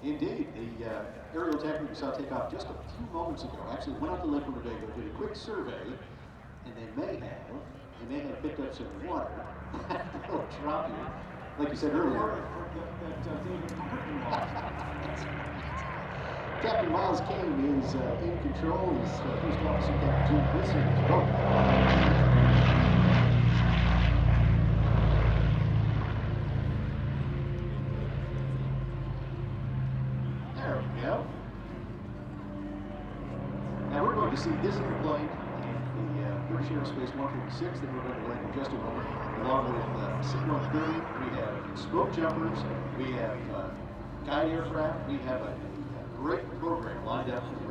Indeed, the aerial attacker we saw take off just a few moments ago actually went out to Lake Winnebago, did a quick survey, and they may have picked up some water. They'll drop you, like you said earlier. Captain Miles King is in control. He's first officer Captain Jim Visser. There we go. Now we're going to see this airplane in the British Aerospace 156 that we're going to land in just a moment, along with C-130. We have smoke jumpers. We have guide aircraft. We have a great program lined up for the